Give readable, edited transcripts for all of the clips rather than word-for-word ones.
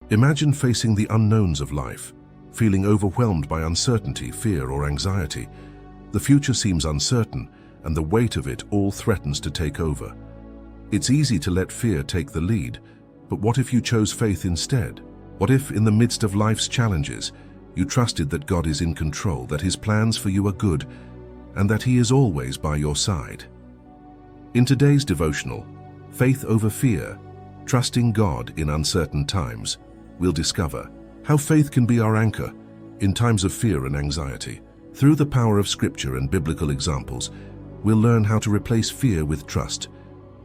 Imagine facing the unknowns of life, feeling overwhelmed by uncertainty, fear, or anxiety. The future seems uncertain, and the weight of it all threatens to take over. It's easy to let fear take the lead, but what if you chose faith instead? What if, in the midst of life's challenges, you trusted that God is in control, that His plans for you are good, and that He is always by your side? In today's devotional, Faith Over Fear, Trusting God in Uncertain Times, we'll discover how faith can be our anchor in times of fear and anxiety. Through the power of Scripture and biblical examples, we'll learn how to replace fear with trust,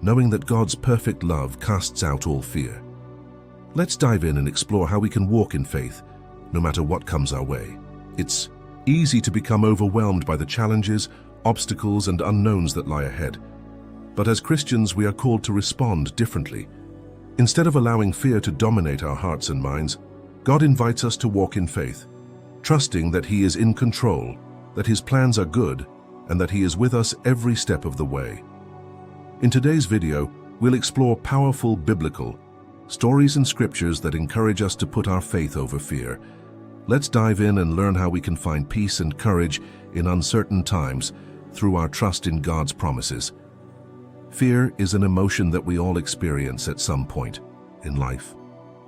knowing that God's perfect love casts out all fear. Let's dive in and explore how we can walk in faith, no matter what comes our way. It's easy to become overwhelmed by the challenges, obstacles, and unknowns that lie ahead. But as Christians, we are called to respond differently. Instead of allowing fear to dominate our hearts and minds, God invites us to walk in faith, trusting that He is in control, that His plans are good, and that He is with us every step of the way. In today's video, we'll explore powerful biblical stories and scriptures that encourage us to put our faith over fear. Let's dive in and learn how we can find peace and courage in uncertain times through our trust in God's promises. Fear is an emotion that we all experience at some point in life.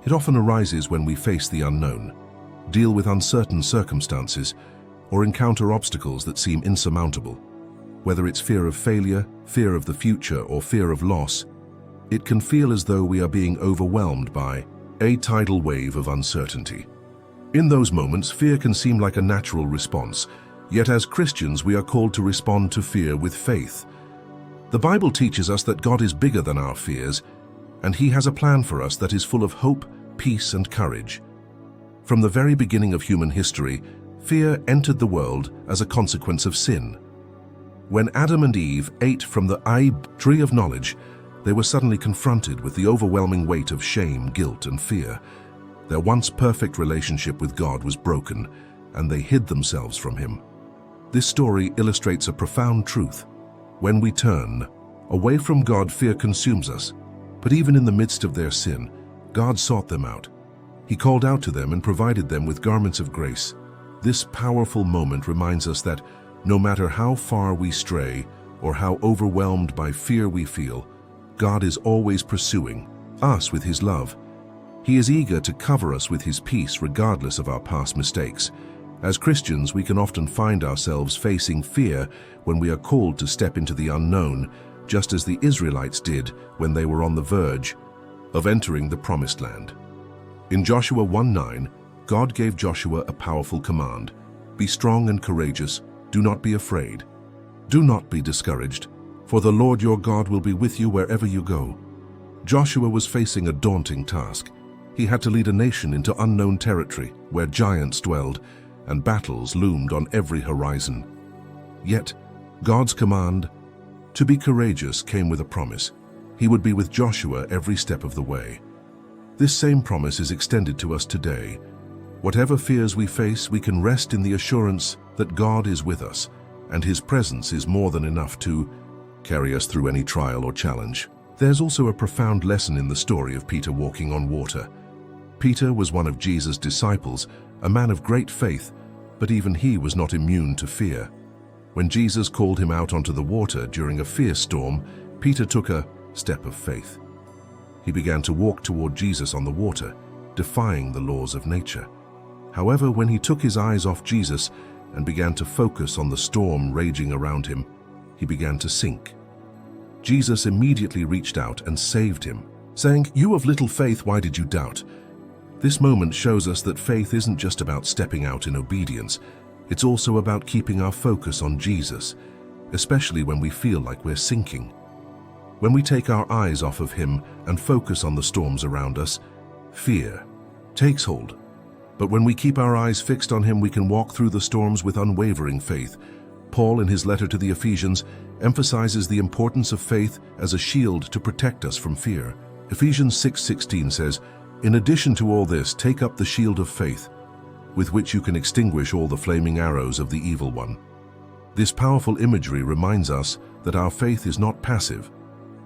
It often arises when we face the unknown, deal with uncertain circumstances, or encounter obstacles that seem insurmountable. Whether it's fear of failure, fear of the future, or fear of loss, it can feel as though we are being overwhelmed by a tidal wave of uncertainty. In those moments, fear can seem like a natural response, yet as Christians we are called to respond to fear with faith. The Bible teaches us that God is bigger than our fears, and He has a plan for us that is full of hope, peace, and courage. From the very beginning of human history, fear entered the world as a consequence of sin. When Adam and Eve ate from the tree of knowledge, they were suddenly confronted with the overwhelming weight of shame, guilt, and fear. Their once perfect relationship with God was broken, and they hid themselves from Him. This story illustrates a profound truth. When we turn away from God, fear consumes us. But even in the midst of their sin, God sought them out. He called out to them and provided them with garments of grace. This powerful moment reminds us that no matter how far we stray or how overwhelmed by fear we feel, God is always pursuing us with His love. He is eager to cover us with His peace regardless of our past mistakes. As Christians, we can often find ourselves facing fear when we are called to step into the unknown, just as the Israelites did when they were on the verge of entering the Promised Land. In Joshua 1:9, God gave Joshua a powerful command: "Be strong and courageous, do not be afraid. Do not be discouraged, for the Lord your God will be with you wherever you go." Joshua was facing a daunting task. He had to lead a nation into unknown territory where giants dwelled and battles loomed on every horizon. Yet, God's command to be courageous came with a promise. He would be with Joshua every step of the way. This same promise is extended to us today. Whatever fears we face, we can rest in the assurance that God is with us, and His presence is more than enough to carry us through any trial or challenge. There's also a profound lesson in the story of Peter walking on water. Peter was one of Jesus' disciples, a man of great faith, but even he was not immune to fear. When Jesus called him out onto the water during a fierce storm, Peter took a step of faith. He began to walk toward Jesus on the water, defying the laws of nature. However, when he took his eyes off Jesus and began to focus on the storm raging around him, he began to sink. Jesus immediately reached out and saved him, saying, "You of little faith, why did you doubt?" This moment shows us that faith isn't just about stepping out in obedience. It's also about keeping our focus on Jesus, especially when we feel like we're sinking. When we take our eyes off of Him and focus on the storms around us, fear takes hold. But when we keep our eyes fixed on Him, we can walk through the storms with unwavering faith. Paul, in his letter to the Ephesians, emphasizes the importance of faith as a shield to protect us from fear. Ephesians 6:16 says, "In addition to all this, take up the shield of faith, with which you can extinguish all the flaming arrows of the evil one." This powerful imagery reminds us that our faith is not passive.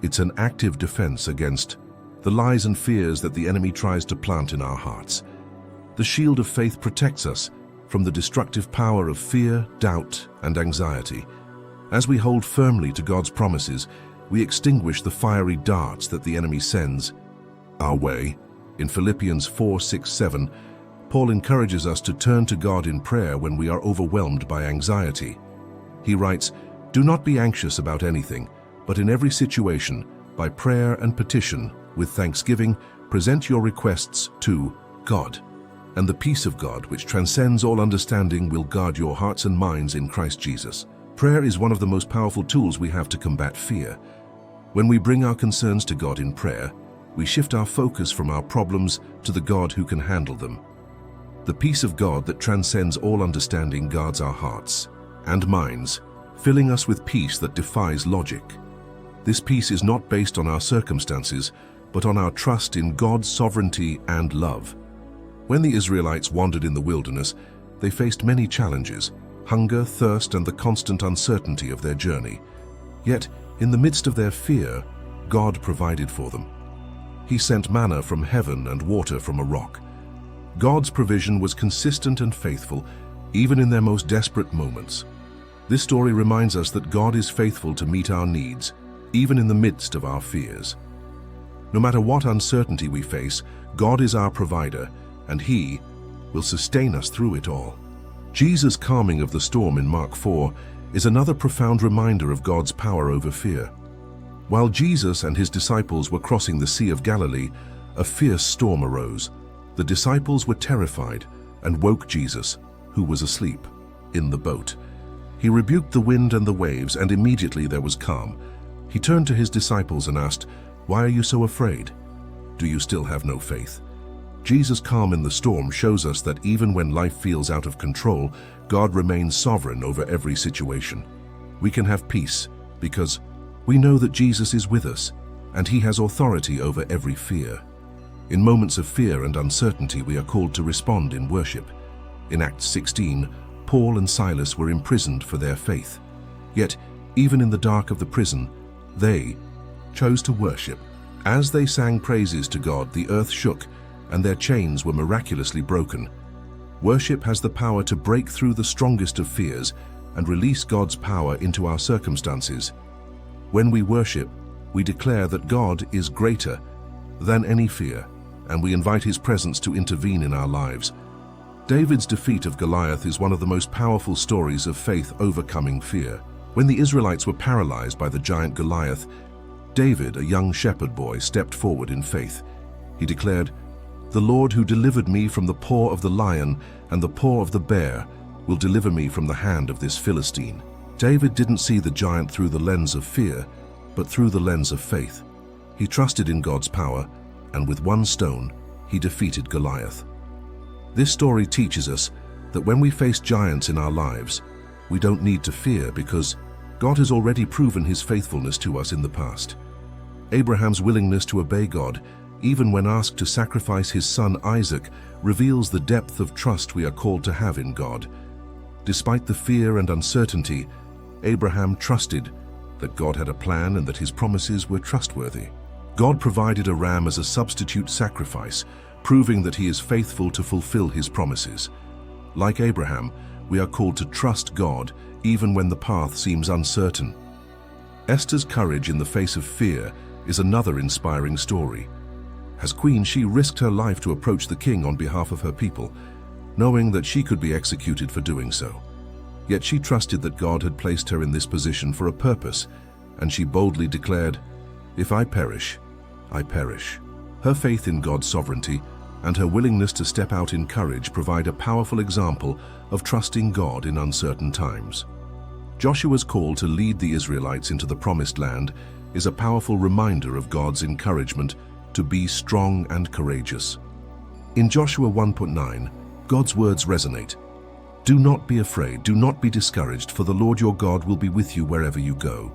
It's an active defense against the lies and fears that the enemy tries to plant in our hearts. The shield of faith protects us from the destructive power of fear, doubt, and anxiety. As we hold firmly to God's promises, we extinguish the fiery darts that the enemy sends our way. In Philippians 4:6-7, Paul encourages us to turn to God in prayer when we are overwhelmed by anxiety. He writes, "Do not be anxious about anything, but in every situation, by prayer and petition, with thanksgiving, present your requests to God. And the peace of God, which transcends all understanding, will guard your hearts and minds in Christ Jesus." Prayer is one of the most powerful tools we have to combat fear. When we bring our concerns to God in prayer, we shift our focus from our problems to the God who can handle them. The peace of God that transcends all understanding guards our hearts and minds, filling us with peace that defies logic. This peace is not based on our circumstances, but on our trust in God's sovereignty and love. When the Israelites wandered in the wilderness, they faced many challenges: hunger, thirst, and the constant uncertainty of their journey. Yet, in the midst of their fear, God provided for them. He sent manna from heaven and water from a rock. God's provision was consistent and faithful, even in their most desperate moments. This story reminds us that God is faithful to meet our needs, even in the midst of our fears. No matter what uncertainty we face, God is our provider, and He will sustain us through it all. Jesus' calming of the storm in Mark 4 is another profound reminder of God's power over fear. While Jesus and his disciples were crossing the Sea of Galilee, a fierce storm arose. The disciples were terrified and woke Jesus, who was asleep, in the boat. He rebuked the wind and the waves, and immediately there was calm. He turned to his disciples and asked, "Why are you so afraid? Do you still have no faith?" Jesus' calm in the storm shows us that even when life feels out of control, God remains sovereign over every situation. We can have peace because we know that Jesus is with us, and He has authority over every fear. In moments of fear and uncertainty, we are called to respond in worship. In Acts 16, Paul and Silas were imprisoned for their faith. Yet, even in the dark of the prison, they chose to worship. As they sang praises to God, the earth shook, and their chains were miraculously broken. Worship has the power to break through the strongest of fears and release God's power into our circumstances. When we worship, we declare that God is greater than any fear, and we invite His presence to intervene in our lives. David's defeat of Goliath is one of the most powerful stories of faith overcoming fear. When the Israelites were paralyzed by the giant Goliath, David, a young shepherd boy, stepped forward in faith. He declared, "The Lord who delivered me from the paw of the lion and the paw of the bear will deliver me from the hand of this Philistine." David didn't see the giant through the lens of fear, but through the lens of faith. He trusted in God's power, and with one stone, he defeated Goliath. This story teaches us that when we face giants in our lives, we don't need to fear because God has already proven His faithfulness to us in the past. Abraham's willingness to obey God, even when asked to sacrifice his son Isaac, reveals the depth of trust we are called to have in God. Despite the fear and uncertainty, Abraham trusted that God had a plan and that His promises were trustworthy. God provided a ram as a substitute sacrifice, proving that He is faithful to fulfill His promises. Like Abraham, we are called to trust God even when the path seems uncertain. Esther's courage in the face of fear is another inspiring story. As queen, she risked her life to approach the king on behalf of her people, knowing that she could be executed for doing so. Yet she trusted that God had placed her in this position for a purpose, and she boldly declared, "If I perish, I perish." Her faith in God's sovereignty and her willingness to step out in courage provide a powerful example of trusting God in uncertain times. Joshua's call to lead the Israelites into the Promised Land is a powerful reminder of God's encouragement to be strong and courageous. In Joshua 1:9, God's words resonate. "Do not be afraid, do not be discouraged, for the Lord your God will be with you wherever you go."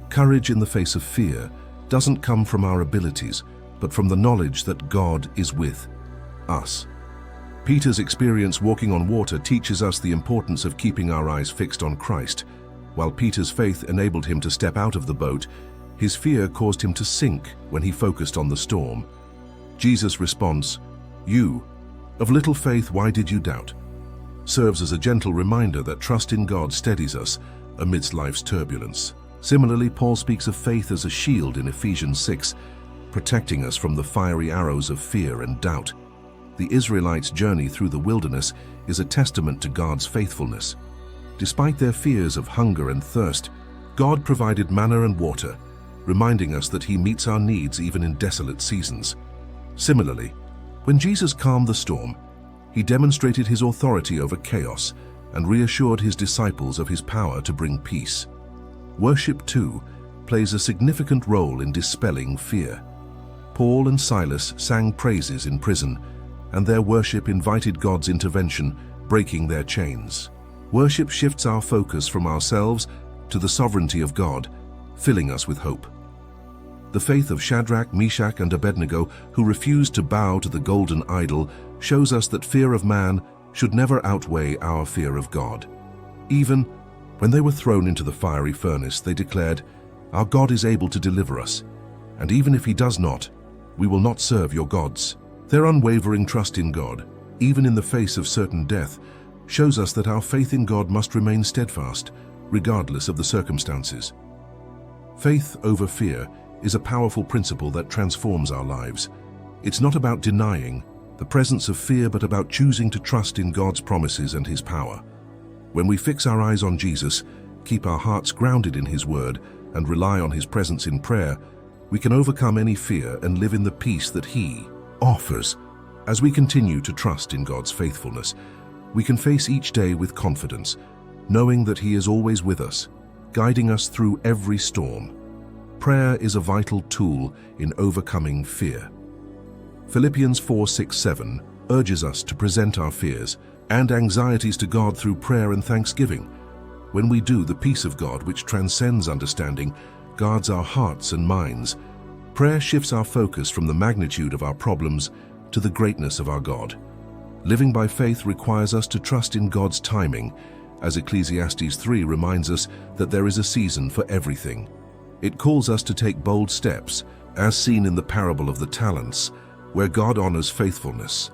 Courage in the face of fear doesn't come from our abilities, but from the knowledge that God is with us. Peter's experience walking on water teaches us the importance of keeping our eyes fixed on Christ. While Peter's faith enabled him to step out of the boat, His fear caused him to sink when he focused on the storm. Jesus' response, "You, of little faith, why did you doubt?" serves as a gentle reminder that trust in God steadies us amidst life's turbulence. Similarly, Paul speaks of faith as a shield in Ephesians 6, protecting us from the fiery arrows of fear and doubt. The Israelites' journey through the wilderness is a testament to God's faithfulness. Despite their fears of hunger and thirst, God provided manna and water, reminding us that He meets our needs even in desolate seasons. Similarly, when Jesus calmed the storm, He demonstrated His authority over chaos and reassured His disciples of His power to bring peace. Worship, too, plays a significant role in dispelling fear. Paul and Silas sang praises in prison, and their worship invited God's intervention, breaking their chains. Worship shifts our focus from ourselves to the sovereignty of God, filling us with hope. The faith of Shadrach, Meshach, and Abednego, who refused to bow to the golden idol, shows us that fear of man should never outweigh our fear of God. Even when they were thrown into the fiery furnace, they declared, "Our God is able to deliver us, and even if He does not, we will not serve your gods." Their unwavering trust in God, even in the face of certain death, shows us that our faith in God must remain steadfast, regardless of the circumstances. Faith over fear is a powerful principle that transforms our lives. It's not about denying the presence of fear, but about choosing to trust in God's promises and His power. When we fix our eyes on Jesus, keep our hearts grounded in His word, and rely on His presence in prayer, we can overcome any fear and live in the peace that He offers. As we continue to trust in God's faithfulness, we can face each day with confidence, knowing that He is always with us, guiding us through every storm. Prayer is a vital tool in overcoming fear. Philippians 4:6-7 urges us to present our fears and anxieties to God through prayer and thanksgiving. When we do, the peace of God, which transcends understanding, guards our hearts and minds. Prayer shifts our focus from the magnitude of our problems to the greatness of our God. Living by faith requires us to trust in God's timing, as Ecclesiastes 3 reminds us that there is a season for everything. It calls us to take bold steps, as seen in the parable of the talents, where God honors faithfulness.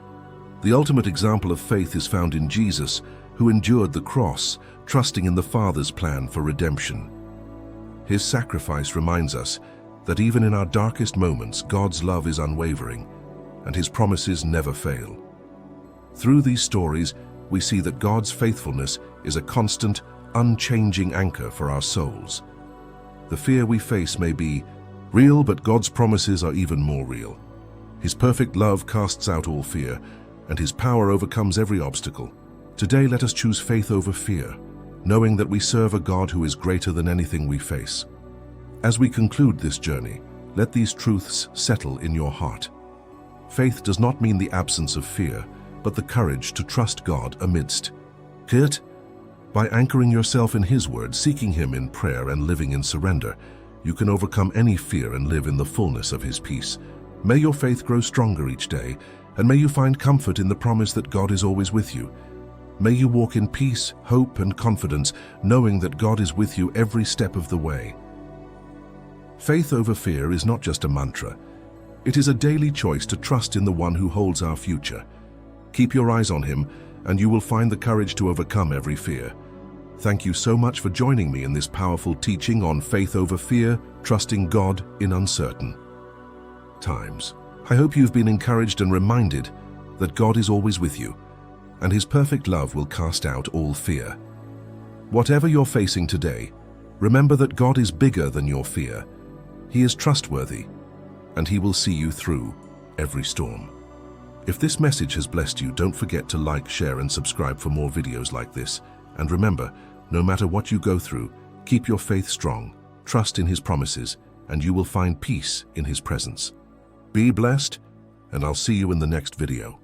The ultimate example of faith is found in Jesus, who endured the cross, trusting in the Father's plan for redemption. His sacrifice reminds us that even in our darkest moments, God's love is unwavering, and His promises never fail. Through these stories, we see that God's faithfulness is a constant, unchanging anchor for our souls. The fear we face may be real, but God's promises are even more real. His perfect love casts out all fear, and His power overcomes every obstacle. Today, let us choose faith over fear, knowing that we serve a God who is greater than anything we face. As we conclude this journey, let these truths settle in your heart. Faith does not mean the absence of fear, but the courage to trust God amidst it. By anchoring yourself in His word, seeking Him in prayer, and living in surrender, you can overcome any fear and live in the fullness of His peace. May your faith grow stronger each day, and may you find comfort in the promise that God is always with you. May you walk in peace, hope, and confidence, knowing that God is with you every step of the way. Faith over fear is not just a mantra. It is a daily choice to trust in the one who holds our future. Keep your eyes on Him, and you will find the courage to overcome every fear. Thank you so much for joining me in this powerful teaching on faith over fear, trusting God in uncertain times. I hope you've been encouraged and reminded that God is always with you, and His perfect love will cast out all fear. Whatever you're facing today, remember that God is bigger than your fear. He is trustworthy, and He will see you through every storm. If this message has blessed you, don't forget to like, share, and subscribe for more videos like this. And remember, no matter what you go through, keep your faith strong, trust in His promises, and you will find peace in His presence. Be blessed, and I'll see you in the next video.